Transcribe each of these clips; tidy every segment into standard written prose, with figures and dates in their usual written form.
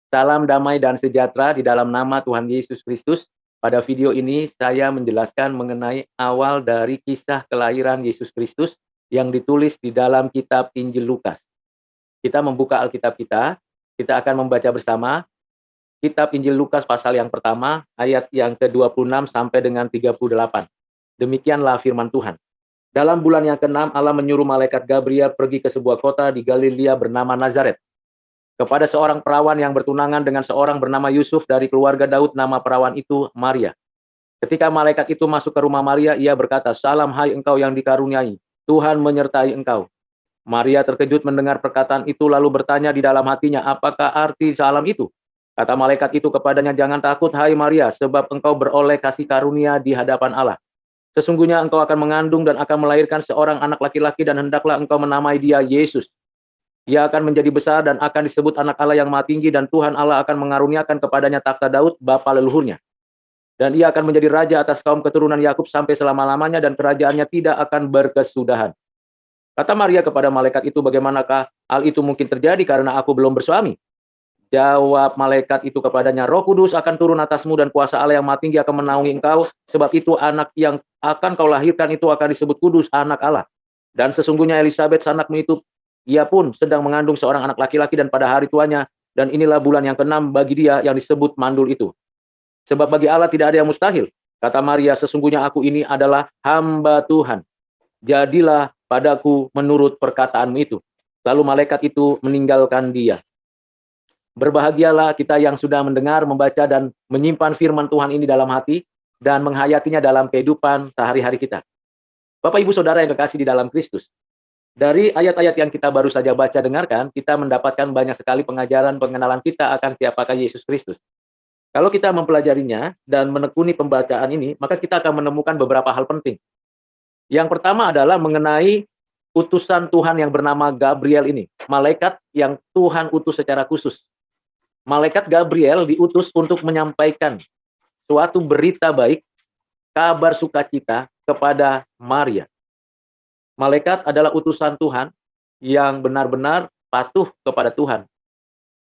Salam damai dan sejahtera di dalam nama Tuhan Yesus Kristus. Pada video ini saya menjelaskan mengenai awal dari kisah kelahiran Yesus Kristus yang ditulis di dalam kitab Injil Lukas. Kita membuka Alkitab kita akan membaca bersama kitab Injil Lukas pasal yang pertama, ayat yang ke-26 sampai dengan 38. Demikianlah firman Tuhan. Dalam bulan yang ke-6, Allah menyuruh malaikat Gabriel pergi ke sebuah kota di Galilea bernama Nazaret, kepada seorang perawan yang bertunangan dengan seorang bernama Yusuf dari keluarga Daud. Nama perawan itu Maria. Ketika malaikat itu masuk ke rumah Maria, ia berkata, "Salam hai engkau yang dikaruniai, Tuhan menyertai engkau." Maria terkejut mendengar perkataan itu lalu bertanya di dalam hatinya, "Apakah arti salam itu?" Kata malaikat itu kepadanya, "Jangan takut hai Maria, sebab engkau beroleh kasih karunia di hadapan Allah. Sesungguhnya engkau akan mengandung dan akan melahirkan seorang anak laki-laki dan hendaklah engkau menamai dia Yesus. Ia akan menjadi besar dan akan disebut anak Allah yang Maha Tinggi, dan Tuhan Allah akan mengaruniakan kepadanya takhta Daud, bapa leluhurnya. Dan ia akan menjadi raja atas kaum keturunan Yakub sampai selama-lamanya, dan kerajaannya tidak akan berkesudahan." Kata Maria kepada malaikat itu, "Bagaimanakah hal itu mungkin terjadi karena aku belum bersuami?" Jawab malaikat itu kepadanya, "Roh Kudus akan turun atasmu dan kuasa Allah yang Maha Tinggi akan menaungi engkau. Sebab itu anak yang akan kau lahirkan itu akan disebut kudus, anak Allah. Dan sesungguhnya Elisabet anakmu itu, ia pun sedang mengandung seorang anak laki-laki dan pada hari tuanya, dan inilah bulan yang ke-6 bagi dia yang disebut mandul itu. Sebab bagi Allah tidak ada yang mustahil." Kata Maria, "Sesungguhnya aku ini adalah hamba Tuhan. Jadilah padaku menurut perkataanmu itu." Lalu malaikat itu meninggalkan dia. Berbahagialah kita yang sudah mendengar, membaca, dan menyimpan firman Tuhan ini dalam hati, dan menghayatinya dalam kehidupan sehari-hari kita. Bapak, Ibu, Saudara yang kekasih di dalam Kristus, dari ayat-ayat yang kita baru saja baca dengarkan, kita mendapatkan banyak sekali pengajaran pengenalan kita akan siapakah Yesus Kristus. Kalau kita mempelajarinya dan menekuni pembacaan ini, maka kita akan menemukan beberapa hal penting. Yang pertama adalah mengenai utusan Tuhan yang bernama Gabriel ini, malaikat yang Tuhan utus secara khusus. Malaikat Gabriel diutus untuk menyampaikan suatu berita baik, kabar sukacita kepada Maria. Malaikat adalah utusan Tuhan yang benar-benar patuh kepada Tuhan,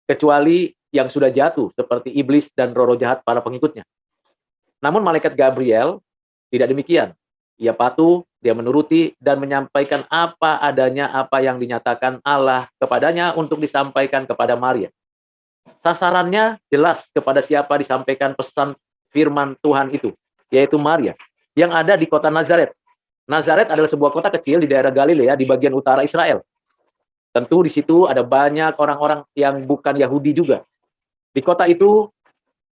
kecuali yang sudah jatuh seperti iblis dan roh-roh jahat para pengikutnya. Namun malaikat Gabriel tidak demikian. Ia patuh, dia menuruti dan menyampaikan apa adanya, apa yang dinyatakan Allah kepadanya untuk disampaikan kepada Maria. Sasarannya jelas kepada siapa disampaikan pesan firman Tuhan itu, yaitu Maria, yang ada di kota Nazaret. Nazaret adalah sebuah kota kecil di daerah Galilea di bagian utara Israel. Tentu di situ ada banyak orang-orang yang bukan Yahudi juga. Di kota itu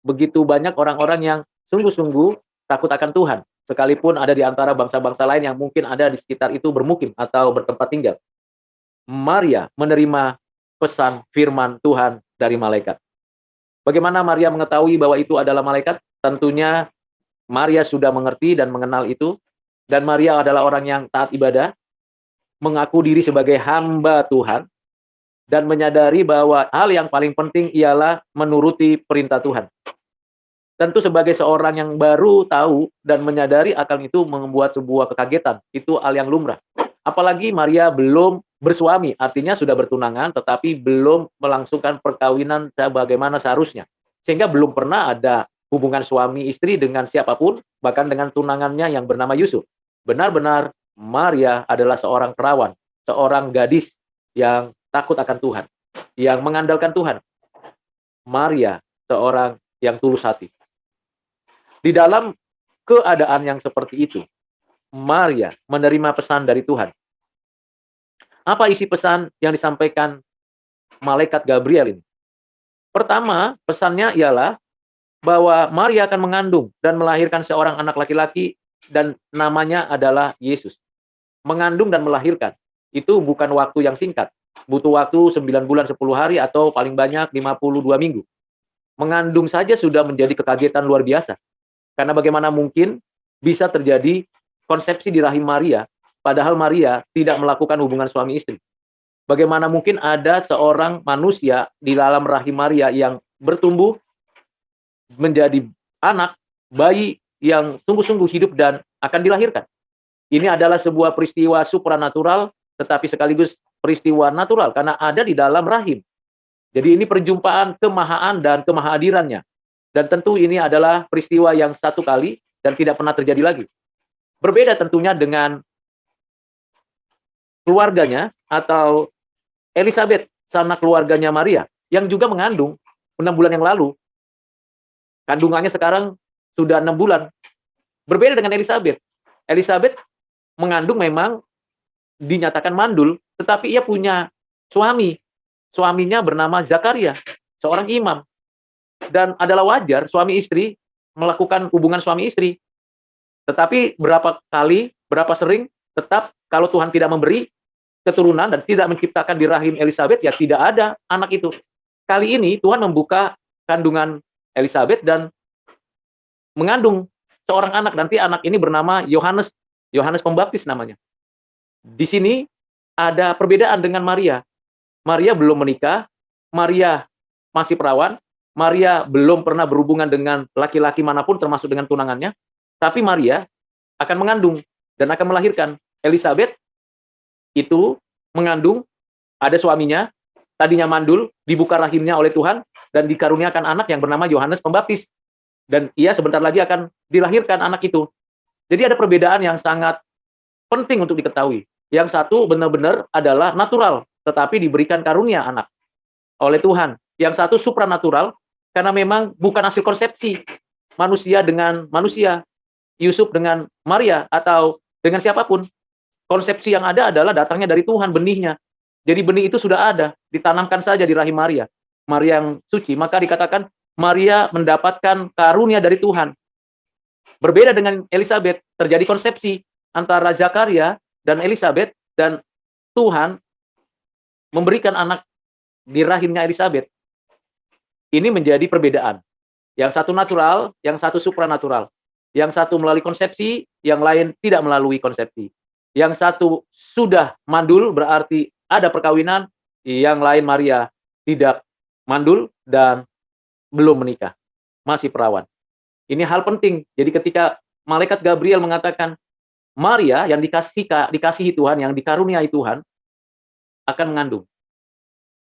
begitu banyak orang-orang yang sungguh-sungguh takut akan Tuhan, sekalipun ada di antara bangsa-bangsa lain yang mungkin ada di sekitar itu bermukim atau bertempat tinggal. Maria menerima pesan firman Tuhan dari malaikat. Bagaimana Maria mengetahui bahwa itu adalah malaikat? Tentunya Maria sudah mengerti dan mengenal itu, dan Maria adalah orang yang taat ibadah, mengaku diri sebagai hamba Tuhan, dan menyadari bahwa hal yang paling penting ialah menuruti perintah Tuhan. Tentu sebagai seorang yang baru tahu dan menyadari akan itu membuat sebuah kekagetan. Itu hal yang lumrah. Apalagi Maria belum bersuami, artinya sudah bertunangan tetapi belum melangsungkan perkawinan sebagaimana seharusnya. Sehingga belum pernah ada hubungan suami istri dengan siapapun, bahkan dengan tunangannya yang bernama Yusuf. Benar-benar Maria adalah seorang perawan, seorang gadis yang takut akan Tuhan, yang mengandalkan Tuhan. Maria seorang yang tulus hati. Di dalam keadaan yang seperti itu, Maria menerima pesan dari Tuhan. Apa isi pesan yang disampaikan malaikat Gabriel ini? Pertama, pesannya ialah bahwa Maria akan mengandung dan melahirkan seorang anak laki-laki dan namanya adalah Yesus. Mengandung dan melahirkan, itu bukan waktu yang singkat. Butuh waktu 9 bulan 10 hari atau paling banyak 52 minggu. Mengandung saja sudah menjadi kekagetan luar biasa. Karena bagaimana mungkin bisa terjadi konsepsi di rahim Maria, padahal Maria tidak melakukan hubungan suami istri. Bagaimana mungkin ada seorang manusia di dalam rahim Maria yang bertumbuh menjadi anak, bayi yang sungguh-sungguh hidup dan akan dilahirkan. Ini adalah sebuah peristiwa supranatural, tetapi sekaligus peristiwa natural, karena ada di dalam rahim. Jadi ini perjumpaan kemahaan dan kemahadirannya. Dan tentu ini adalah peristiwa yang satu kali dan tidak pernah terjadi lagi. Berbeda tentunya dengan keluarganya atau Elizabeth, sanak keluarganya Maria, yang juga mengandung 6 bulan yang lalu. Kandungannya sekarang sudah 6 bulan. Berbeda dengan Elizabeth. Elizabeth mengandung memang dinyatakan mandul, tetapi ia punya suami. Suaminya bernama Zakaria, seorang imam. Dan adalah wajar suami istri melakukan hubungan suami istri. Tetapi berapa kali, berapa sering, tetap kalau Tuhan tidak memberi keturunan dan tidak menciptakan di rahim Elizabeth, ya tidak ada anak itu. Kali ini Tuhan membuka kandungan Elizabeth dan mengandung seorang anak. Nanti anak ini bernama Yohanes, Yohanes Pembaptis namanya. Di sini ada perbedaan dengan Maria. Maria belum menikah, Maria masih perawan, Maria belum pernah berhubungan dengan laki-laki manapun termasuk dengan tunangannya, tapi Maria akan mengandung dan akan melahirkan. Elizabeth itu mengandung, ada suaminya, tadinya mandul, dibuka rahimnya oleh Tuhan, dan dikaruniakan anak yang bernama Yohanes Pembaptis. Dan ia sebentar lagi akan dilahirkan anak itu. Jadi ada perbedaan yang sangat penting untuk diketahui. Yang satu benar-benar adalah natural, tetapi diberikan karunia anak oleh Tuhan. Yang satu supranatural, karena memang bukan hasil konsepsi manusia dengan manusia, Yusuf dengan Maria, atau dengan siapapun. Konsepsi yang ada adalah datangnya dari Tuhan, benihnya. Jadi benih itu sudah ada, ditanamkan saja di rahim Maria. Maria yang suci, maka dikatakan Maria mendapatkan karunia dari Tuhan. Berbeda dengan Elizabeth, terjadi konsepsi antara Zakaria dan Elizabeth, dan Tuhan memberikan anak di rahimnya Elizabeth. Ini menjadi perbedaan. Yang satu natural, yang satu supranatural. Yang satu melalui konsepsi, yang lain tidak melalui konsepsi. Yang satu sudah mandul, berarti ada perkawinan, yang lain Maria tidak mandul dan belum menikah, masih perawan. Ini hal penting. Jadi ketika malaikat Gabriel mengatakan, Maria yang dikasihi Tuhan, yang dikaruniai Tuhan, akan mengandung,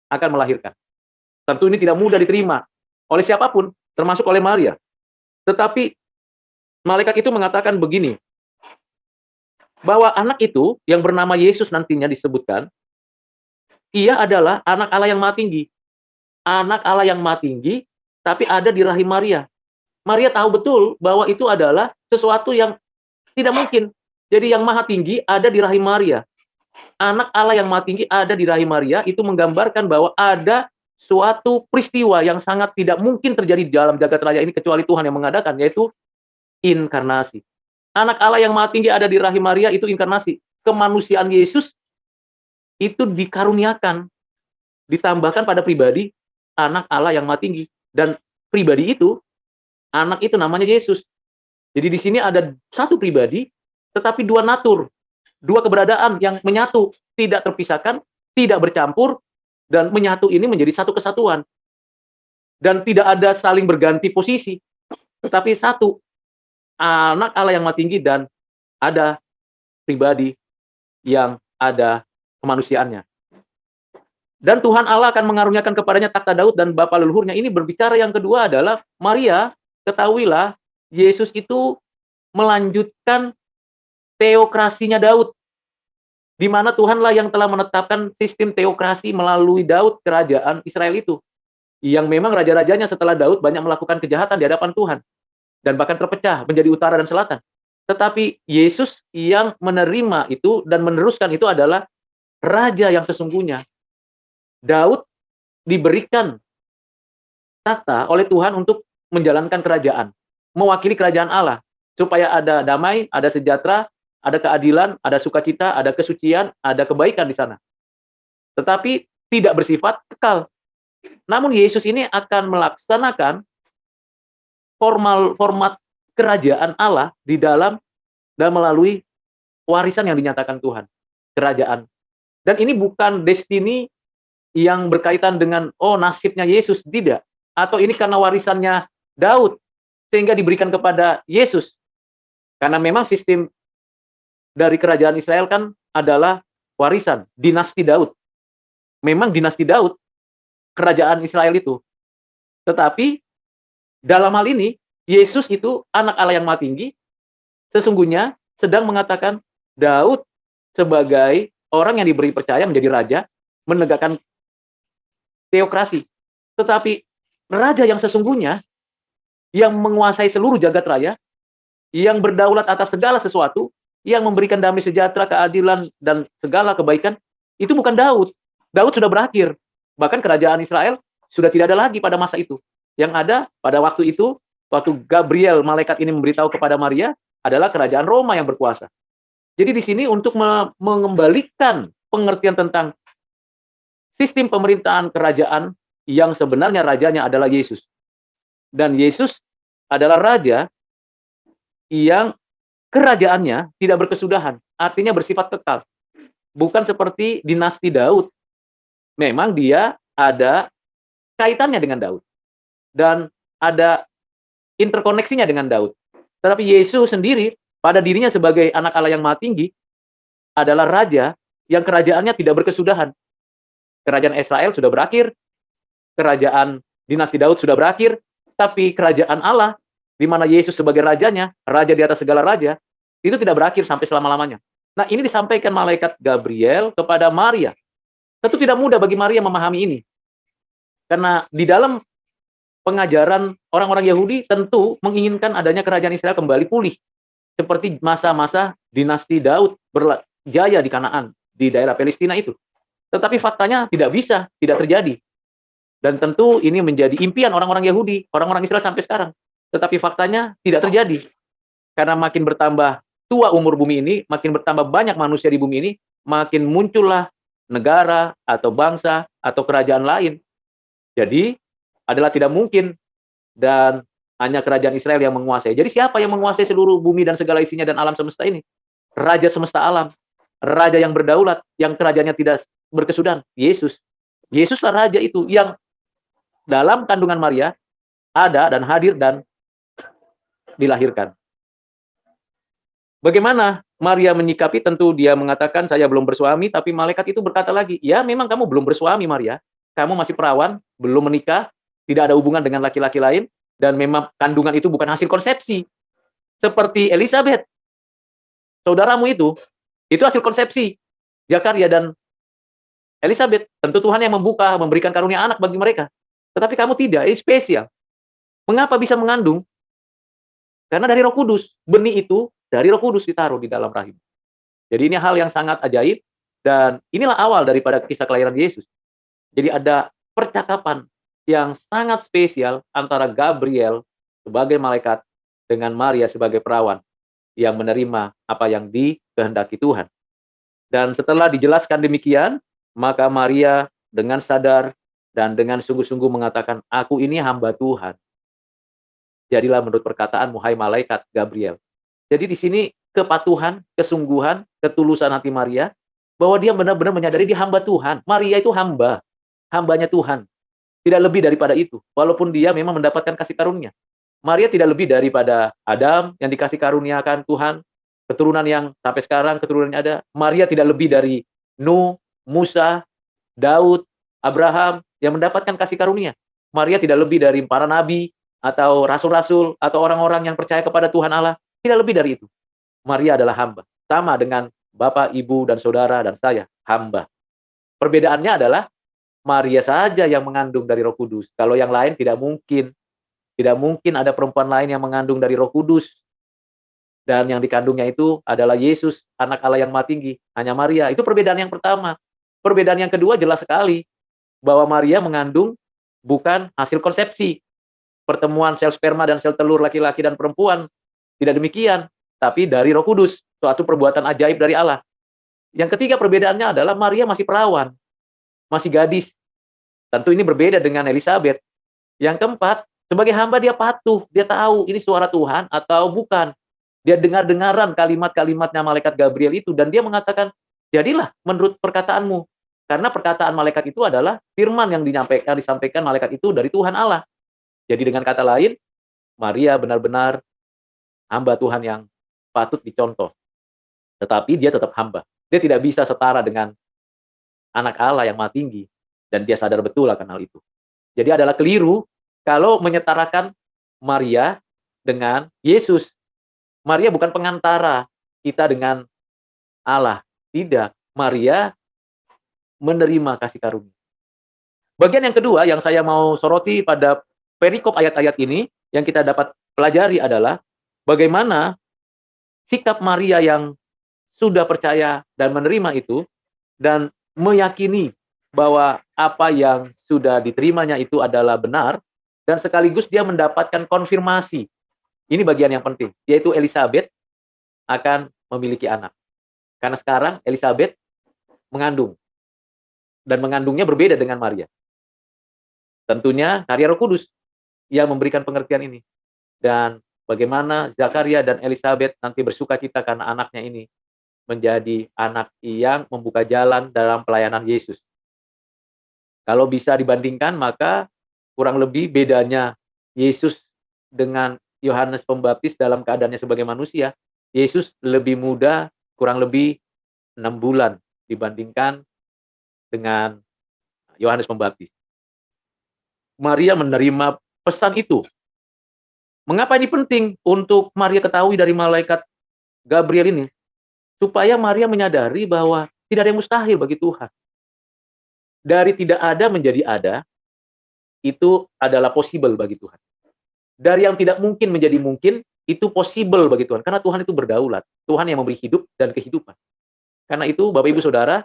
akan melahirkan. Tentu ini tidak mudah diterima oleh siapapun, termasuk oleh Maria. Tetapi malaikat itu mengatakan begini, bahwa anak itu yang bernama Yesus nantinya disebutkan, ia adalah anak Allah yang Maha Tinggi. Anak Allah yang Maha Tinggi, tapi ada di rahim Maria. Maria tahu betul bahwa itu adalah sesuatu yang tidak mungkin. Jadi yang Maha Tinggi ada di rahim Maria. Anak Allah yang Maha Tinggi ada di rahim Maria, itu menggambarkan bahwa ada suatu peristiwa yang sangat tidak mungkin terjadi di dalam jagat raya ini kecuali Tuhan yang mengadakan, yaitu inkarnasi. Anak Allah yang Maha Tinggi ada di rahim Maria, itu inkarnasi. Kemanusiaan Yesus itu dikaruniakan, ditambahkan pada pribadi anak Allah yang Maha Tinggi. Dan pribadi itu, anak itu namanya Yesus. Jadi di sini ada satu pribadi, tetapi dua natur, dua keberadaan yang menyatu, tidak terpisahkan, tidak bercampur, dan menyatu ini menjadi satu kesatuan. Dan tidak ada saling berganti posisi, tetapi satu, anak Allah yang Maha Tinggi dan ada pribadi yang ada kemanusiaannya. Dan Tuhan Allah akan mengaruniakan kepadanya takhta Daud dan bapa leluhurnya. Ini berbicara yang kedua adalah Maria, ketahuilah Yesus itu melanjutkan teokrasinya Daud, di mana Tuhanlah yang telah menetapkan sistem teokrasi melalui Daud kerajaan Israel itu, yang memang raja-rajanya setelah Daud banyak melakukan kejahatan di hadapan Tuhan dan bahkan terpecah menjadi utara dan selatan. Tetapi Yesus yang menerima itu dan meneruskan itu adalah raja yang sesungguhnya. Daud diberikan takhta oleh Tuhan untuk menjalankan kerajaan, mewakili kerajaan Allah, supaya ada damai, ada sejahtera, ada keadilan, ada sukacita, ada kesucian, ada kebaikan di sana. Tetapi tidak bersifat kekal. Namun Yesus ini akan melaksanakan format kerajaan Allah di dalam dan melalui warisan yang dinyatakan Tuhan, kerajaan. Dan ini bukan destiny yang berkaitan dengan nasibnya Yesus, tidak. Atau ini karena warisannya Daud sehingga diberikan kepada Yesus. Karena memang sistem dari kerajaan Israel kan adalah warisan dinasti Daud. Memang dinasti Daud kerajaan Israel itu. Tetapi dalam hal ini, Yesus itu anak Allah yang Maha Tinggi, sesungguhnya sedang mengatakan Daud sebagai orang yang diberi percaya menjadi raja, menegakkan teokrasi. Tetapi raja yang sesungguhnya, yang menguasai seluruh jagat raya, yang berdaulat atas segala sesuatu, yang memberikan damai sejahtera, keadilan, dan segala kebaikan, itu bukan Daud. Daud sudah berakhir. Bahkan kerajaan Israel sudah tidak ada lagi pada masa itu. Yang ada pada waktu itu, waktu Gabriel, malaikat ini memberitahu kepada Maria, adalah kerajaan Roma yang berkuasa. Jadi di sini untuk mengembalikan pengertian tentang sistem pemerintahan kerajaan yang sebenarnya rajanya adalah Yesus. Dan Yesus adalah raja yang kerajaannya tidak berkesudahan, artinya bersifat kekal. Bukan seperti dinasti Daud. Memang dia ada kaitannya dengan Daud. Dan ada interkoneksinya dengan Daud. Tetapi Yesus sendiri, pada dirinya sebagai anak Allah yang Maha Tinggi, adalah raja yang kerajaannya tidak berkesudahan. Kerajaan Israel sudah berakhir, kerajaan dinasti Daud sudah berakhir, tapi kerajaan Allah, di mana Yesus sebagai rajanya, raja di atas segala raja, itu tidak berakhir sampai selama-lamanya. Nah, ini disampaikan malaikat Gabriel kepada Maria. Tentu tidak mudah bagi Maria memahami ini. Karena di dalam pengajaran orang-orang Yahudi tentu menginginkan adanya kerajaan Israel kembali pulih. Seperti masa-masa dinasti Daud berjaya di Kanaan, di daerah Palestina itu. Tetapi faktanya tidak bisa, tidak terjadi. Dan tentu ini menjadi impian orang-orang Yahudi, orang-orang Israel sampai sekarang. Tetapi faktanya tidak terjadi. Karena makin bertambah tua umur bumi ini, makin bertambah banyak manusia di bumi ini, makin muncullah negara atau bangsa atau kerajaan lain. Jadi adalah tidak mungkin dan hanya kerajaan Israel yang menguasai. Jadi siapa yang menguasai seluruh bumi dan segala isinya dan alam semesta ini? Raja semesta alam, raja yang berdaulat, yang kerajaannya tidak berkesudahan, Yesus. Yesuslah raja itu yang dalam kandungan Maria ada dan hadir dan dilahirkan. Bagaimana Maria menyikapi? Tentu dia mengatakan, saya belum bersuami, tapi malaikat itu berkata lagi, ya memang kamu belum bersuami Maria, kamu masih perawan, belum menikah, tidak ada hubungan dengan laki-laki lain, dan memang kandungan itu bukan hasil konsepsi. Seperti Elizabeth, saudaramu itu hasil konsepsi. Zakaria dan Elizabeth, tentu Tuhan yang membuka, memberikan karunia anak bagi mereka. Tetapi kamu tidak, ini spesial. Mengapa bisa mengandung? Karena dari Roh Kudus, benih itu dari Roh Kudus ditaruh di dalam rahim. Jadi ini hal yang sangat ajaib, dan inilah awal daripada kisah kelahiran Yesus. Jadi ada percakapan yang sangat spesial antara Gabriel sebagai malaikat dengan Maria sebagai perawan yang menerima apa yang dikehendaki Tuhan. Dan setelah dijelaskan demikian, maka Maria dengan sadar dan dengan sungguh-sungguh mengatakan, aku ini hamba Tuhan. Jadilah menurut perkataanmu, hai malaikat Gabriel. Jadi di sini kepatuhan, kesungguhan, ketulusan hati Maria, bahwa dia benar-benar menyadari dia hamba Tuhan. Maria itu hamba, hambanya Tuhan. Tidak lebih daripada itu. Walaupun dia memang mendapatkan kasih karunia. Maria tidak lebih daripada Adam yang dikasih karuniakan Tuhan, keturunan yang sampai sekarang keturunannya ada. Maria tidak lebih dari Nuh, Musa, Daud, Abraham yang mendapatkan kasih karunia. Maria tidak lebih dari para nabi atau rasul-rasul atau orang-orang yang percaya kepada Tuhan Allah. Tidak lebih dari itu. Maria adalah hamba. Sama dengan Bapak, Ibu, dan Saudara, dan saya, hamba. Perbedaannya adalah Maria saja yang mengandung dari Roh Kudus. Kalau yang lain tidak mungkin. Tidak mungkin ada perempuan lain yang mengandung dari Roh Kudus. Dan yang dikandungnya itu adalah Yesus, anak Allah yang Maha Tinggi. Hanya Maria. Itu perbedaan yang pertama. Perbedaan yang kedua jelas sekali. Bahwa Maria mengandung bukan hasil konsepsi. Pertemuan sel sperma dan sel telur laki-laki dan perempuan. Tidak demikian. Tapi dari Roh Kudus. Suatu perbuatan ajaib dari Allah. Yang ketiga perbedaannya adalah Maria masih perawan. Masih gadis. Tentu ini berbeda dengan Elizabeth. Yang keempat, sebagai hamba dia patuh. Dia tahu ini suara Tuhan atau bukan. Dia dengar-dengaran kalimat-kalimatnya malaikat Gabriel itu. Dan dia mengatakan, jadilah menurut perkataanmu. Karena perkataan malaikat itu adalah firman yang disampaikan malaikat itu dari Tuhan Allah. Jadi dengan kata lain, Maria benar-benar hamba Tuhan yang patut dicontoh. Tetapi dia tetap hamba. Dia tidak bisa setara dengan anak Allah yang Maha Tinggi. Dan dia sadar betul akan hal itu. Jadi adalah keliru kalau menyetarakan Maria dengan Yesus. Maria bukan pengantara kita dengan Allah. Tidak. Maria menerima kasih karunia. Bagian yang kedua yang saya mau soroti pada perikop ayat-ayat ini, yang kita dapat pelajari adalah bagaimana sikap Maria yang sudah percaya dan menerima itu, dan meyakini bahwa apa yang sudah diterimanya itu adalah benar, dan sekaligus dia mendapatkan konfirmasi. Ini bagian yang penting, yaitu Elizabeth akan memiliki anak. Karena sekarang Elizabeth mengandung, dan mengandungnya berbeda dengan Maria. Tentunya karya Roh Kudus yang memberikan pengertian ini. Dan bagaimana Zakaria dan Elizabeth nanti bersukacita karena anaknya ini menjadi anak yang membuka jalan dalam pelayanan Yesus. Kalau bisa dibandingkan, maka kurang lebih bedanya Yesus dengan Yohanes Pembaptis dalam keadaannya sebagai manusia, Yesus lebih muda kurang lebih 6 bulan dibandingkan dengan Yohanes Pembaptis. Maria menerima pesan itu. Mengapa ini penting untuk Maria ketahui dari malaikat Gabriel ini? Supaya Maria menyadari bahwa tidak ada yang mustahil bagi Tuhan. Dari tidak ada menjadi ada, itu adalah possible bagi Tuhan. Dari yang tidak mungkin menjadi mungkin, itu possible bagi Tuhan. Karena Tuhan itu berdaulat. Tuhan yang memberi hidup dan kehidupan. Karena itu, Bapak Ibu Saudara,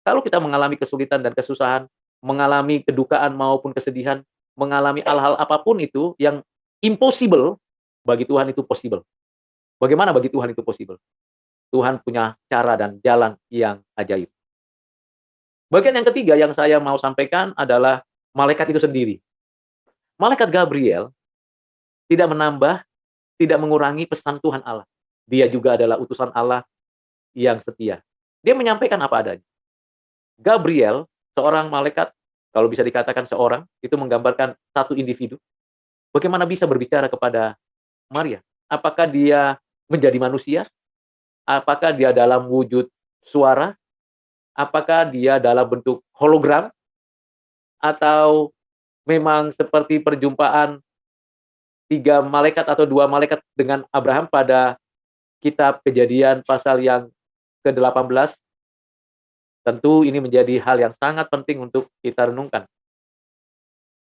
kalau kita mengalami kesulitan dan kesusahan, mengalami kedukaan maupun kesedihan, mengalami hal-hal apapun itu yang impossible, bagi Tuhan itu possible. Bagaimana bagi Tuhan itu possible? Tuhan punya cara dan jalan yang ajaib. Bagian yang ketiga yang saya mau sampaikan adalah malaikat itu sendiri. Malaikat Gabriel tidak menambah, tidak mengurangi pesan Tuhan Allah. Dia juga adalah utusan Allah yang setia. Dia menyampaikan apa adanya. Gabriel, seorang malaikat, kalau bisa dikatakan seorang, itu menggambarkan satu individu. Bagaimana bisa berbicara kepada Maria? Apakah dia menjadi manusia? Apakah dia dalam wujud suara? Apakah dia dalam bentuk hologram? Atau memang seperti perjumpaan 3 malaikat atau 2 malaikat dengan Abraham pada kitab Kejadian pasal yang ke-18? Tentu ini menjadi hal yang sangat penting untuk kita renungkan.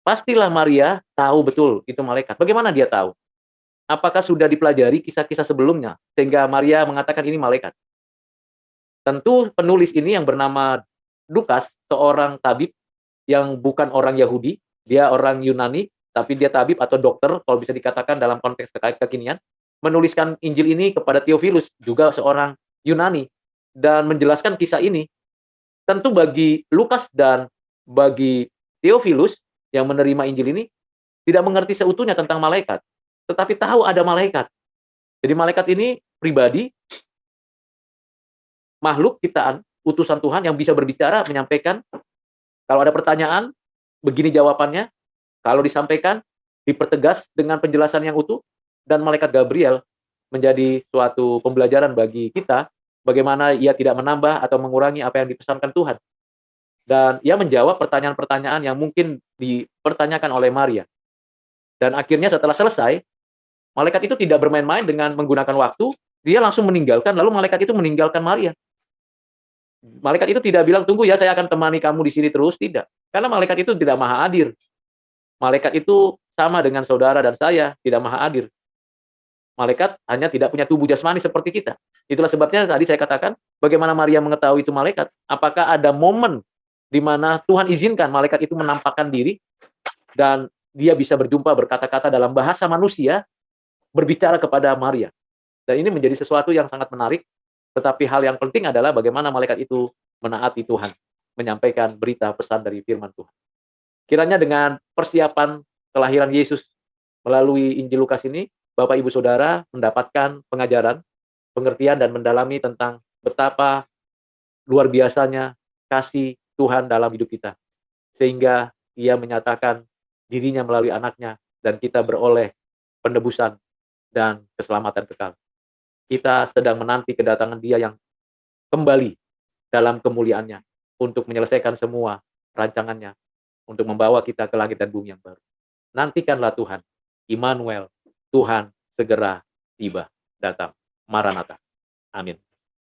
Pastilah Maria tahu betul itu malaikat. Bagaimana dia tahu? Apakah sudah dipelajari kisah-kisah sebelumnya sehingga Maria mengatakan ini malaikat? Tentu penulis ini yang bernama Lukas, seorang tabib yang bukan orang Yahudi, dia orang Yunani, tapi dia tabib atau dokter, kalau bisa dikatakan dalam konteks kekinian, menuliskan Injil ini kepada Theophilus, juga seorang Yunani, dan menjelaskan kisah ini. Tentu bagi Lukas dan bagi Theophilus yang menerima Injil ini, tidak mengerti seutuhnya tentang malaikat, tetapi tahu ada malaikat. Jadi malaikat ini pribadi, makhluk ciptaan, utusan Tuhan yang bisa berbicara, menyampaikan. Kalau ada pertanyaan, begini jawabannya. Kalau disampaikan, dipertegas dengan penjelasan yang utuh, dan malaikat Gabriel menjadi suatu pembelajaran bagi kita, bagaimana ia tidak menambah atau mengurangi apa yang dipesankan Tuhan. Dan ia menjawab pertanyaan-pertanyaan yang mungkin dipertanyakan oleh Maria. Dan akhirnya setelah selesai, malaikat itu tidak bermain-main dengan menggunakan waktu, dia langsung meninggalkan, lalu malaikat itu meninggalkan Maria. Malaikat itu tidak bilang, tunggu ya, saya akan temani kamu di sini terus. Tidak. Karena malaikat itu tidak maha hadir. Malaikat itu sama dengan saudara dan saya, tidak maha hadir. Malaikat hanya tidak punya tubuh jasmani seperti kita. Itulah sebabnya tadi saya katakan, bagaimana Maria mengetahui itu malaikat? Apakah ada momen di mana Tuhan izinkan malaikat itu menampakkan diri, dan dia bisa berjumpa, berkata-kata dalam bahasa manusia, berbicara kepada Maria. Dan ini menjadi sesuatu yang sangat menarik. Tetapi hal yang penting adalah bagaimana malaikat itu menaati Tuhan, menyampaikan berita pesan dari firman Tuhan. Kiranya dengan persiapan kelahiran Yesus melalui Injil Lukas ini, Bapak Ibu Saudara mendapatkan pengajaran, pengertian, dan mendalami tentang betapa luar biasanya kasih Tuhan dalam hidup kita. Sehingga ia menyatakan dirinya melalui anaknya, dan kita beroleh penebusan dan keselamatan kekal. Kita sedang menanti kedatangan Dia yang kembali dalam kemuliaannya untuk menyelesaikan semua rancangannya untuk membawa kita ke langit dan bumi yang baru. Nantikanlah Tuhan, Immanuel, Tuhan segera tiba, datang. Maranatha. Amin.